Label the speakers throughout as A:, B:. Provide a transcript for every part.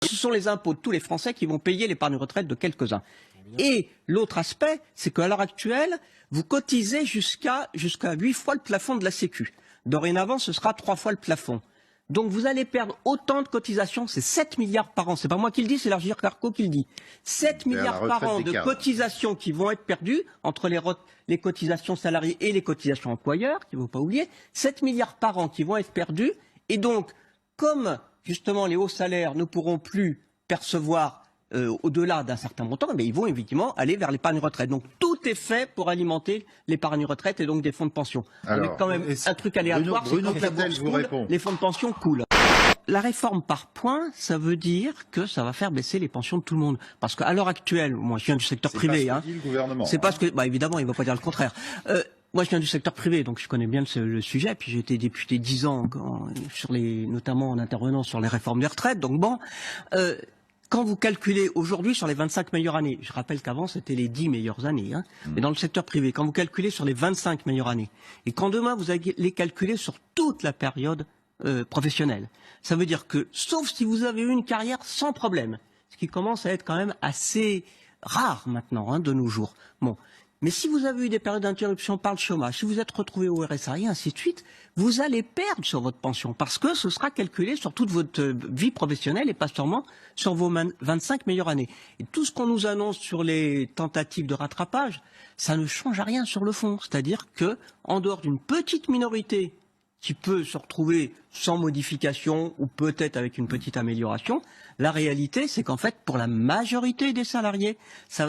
A: ce sont les impôts de tous les Français qui vont payer l'épargne retraite de quelques-uns. Et l'autre aspect, c'est qu'à l'heure actuelle, vous cotisez jusqu'à 8 fois le plafond de la Sécu. Dorénavant, ce sera 3 fois le plafond. Donc vous allez perdre autant de cotisations, c'est 7 milliards par an. C'est pas moi qui le dis, c'est l'Agirc Arrco qui le dit. 7 milliards par an de cotisations qui vont être perdues entre les cotisations salariées et les cotisations employeurs, qu'il ne faut pas oublier. 7 milliards par an qui vont être perdus. Et donc, comme justement les hauts salaires ne pourront plus percevoir au-delà d'un certain montant, mais ils vont évidemment aller vers l'épargne retraite. Donc tout est fait pour alimenter l'épargne retraite et donc des fonds de pension. Alors, mais quand même, un truc aléatoire, c'est que les fonds de pension coulent. La réforme par points, ça veut dire que ça va faire baisser les pensions de tout le monde. Parce qu'à l'heure actuelle, moi je viens du secteur privé. C'est pas ce que, évidemment, il ne va pas dire le contraire. Moi, je viens du secteur privé, donc je connais bien le sujet. Puis j'ai été député 10 ans, notamment en intervenant sur les réformes des retraites. Donc bon, quand vous calculez aujourd'hui sur les 25 meilleures années, je rappelle qu'avant c'était les 10 meilleures années, mais dans le secteur privé, quand vous calculez sur les 25 meilleures années, et quand demain vous allez les calculer sur toute la période professionnelle, ça veut dire que, sauf si vous avez eu une carrière sans problème, ce qui commence à être quand même assez rare maintenant, de nos jours. Bon. Mais si vous avez eu des périodes d'interruption par le chômage, si vous êtes retrouvé au RSA et ainsi de suite, vous allez perdre sur votre pension parce que ce sera calculé sur toute votre vie professionnelle et pas seulement sur vos 25 meilleures années. Et tout ce qu'on nous annonce sur les tentatives de rattrapage, ça ne change rien sur le fond. C'est-à-dire que, en dehors d'une petite minorité qui peut se retrouver sans modification ou peut-être avec une petite amélioration, la réalité, c'est qu'en fait, pour la majorité des salariés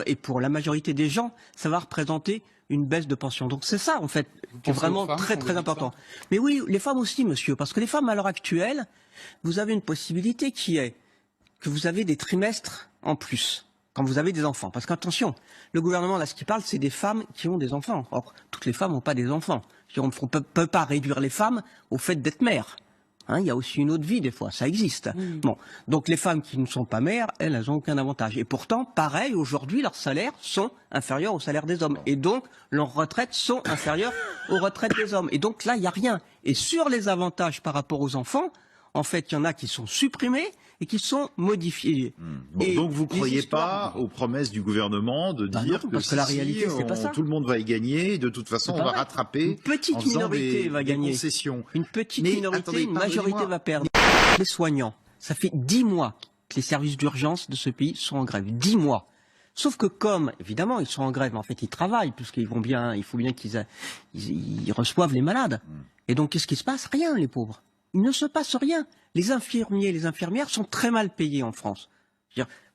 A: et pour la majorité des gens, ça va représenter une baisse de pension. Donc c'est ça, en fait, qui est vraiment très très important. Mais oui, les femmes aussi, monsieur, parce que les femmes, à l'heure actuelle, vous avez une possibilité qui est que vous avez des trimestres en plus quand vous avez des enfants. Parce qu'attention, le gouvernement, là, ce qu'il parle, c'est des femmes qui ont des enfants. Or, toutes les femmes n'ont pas des enfants. On ne peut pas réduire les femmes au fait d'être mères. Il y a aussi une autre vie, des fois, ça existe. Bon, donc les femmes qui ne sont pas mères, elles n'ont aucun avantage. Et pourtant, pareil, aujourd'hui, leurs salaires sont inférieurs aux salaires des hommes. Et donc, leurs retraites sont inférieures aux retraites des hommes. Et donc là, il n'y a rien. Et sur les avantages par rapport aux enfants, en fait, il y en a qui sont supprimés et qui sont modifiés.
B: Bon, et donc vous ne croyez pas aux promesses du gouvernement de dire
A: non, que la réalité, c'est pas ça.
B: Tout le monde va y gagner, et de toute façon on va rattraper.
A: Une petite minorité va gagner. Une petite minorité, une majorité va perdre. Les soignants, ça fait 10 mois que les services d'urgence de ce pays sont en grève. 10 mois. Sauf que comme, évidemment, ils sont en grève, en fait, ils travaillent, puisqu'ils vont bien, il faut bien qu'ils reçoivent les malades. Et donc, qu'est-ce qui se passe? Rien, les pauvres. Il ne se passe rien. Les infirmiers et les infirmières sont très mal payés en France.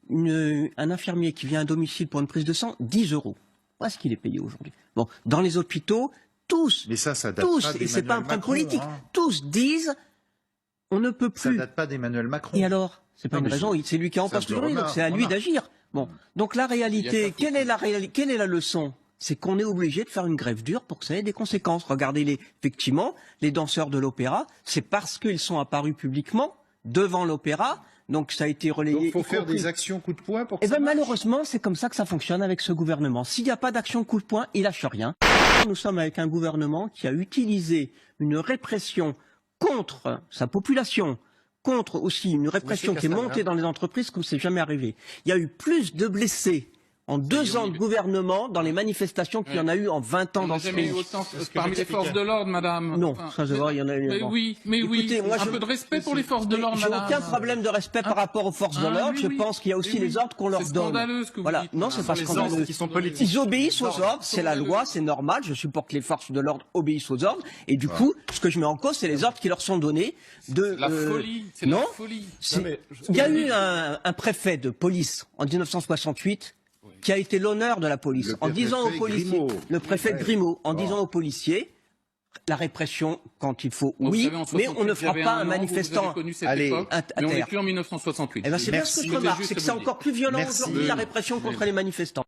A: Un infirmier qui vient à domicile pour une prise de sang, 10 €. Voilà ce qu'il est payé aujourd'hui. Bon, dans les hôpitaux, tous,
B: mais ça date
A: tous,
B: pas
A: et c'est pas un problème politique, tous disent, on ne peut plus.
B: Ça date pas d'Emmanuel Macron.
A: Et alors, c'est pas une raison, c'est lui qui est en poste aujourd'hui, donc c'est à lui d'agir. Bon, donc la réalité, quelle est la leçon? C'est qu'on est obligé de faire une grève dure pour que ça ait des conséquences. Regardez effectivement, les danseurs de l'opéra, c'est parce qu'ils sont apparus publiquement devant l'opéra, donc ça a été relayé.
B: Donc il faut faire des actions coup de poing pour que ça marche.
A: Malheureusement, c'est comme ça que ça fonctionne avec ce gouvernement. S'il n'y a pas d'action coup de poing, il lâche rien. Nous sommes avec un gouvernement qui a utilisé une répression contre sa population, contre aussi une répression qui est montée dans les entreprises comme c'est jamais arrivé. Il y a eu plus de blessés en 2 ans de gouvernement dans les manifestations qu'il y en a eu en 20 ans dans ce pays.
C: Parmi les forces de l'ordre, madame.
A: Non, ça je vois, il y en a eu.
C: Mais écoutez, moi, un peu de respect pour les forces de l'ordre, madame.
A: J'ai aucun problème de respect par rapport aux forces de l'ordre. Je pense qu'il y a aussi les ordres qu'on leur donne.
C: C'est scandaleux ce que vous dites.
A: Non, c'est pas scandaleux. Ils obéissent aux ordres, c'est la loi, c'est normal. Je supporte que les forces de l'ordre obéissent aux ordres. Et du coup, ce que je mets en cause, c'est les ordres qui leur sont donnés.
C: La folie. C'est la folie.
A: Il y a eu un préfet de police en 1968. Qui a été l'honneur de la police, en disant aux policiers, le préfet Grimaud, en disant aux policiers, la répression quand il faut, oui, mais on ne fera pas un manifestant
C: à terre. Mais on n'est plus en 1968.
A: C'est bien ce que je remarque, c'est que c'est encore plus violent aujourd'hui, la répression contre les manifestants.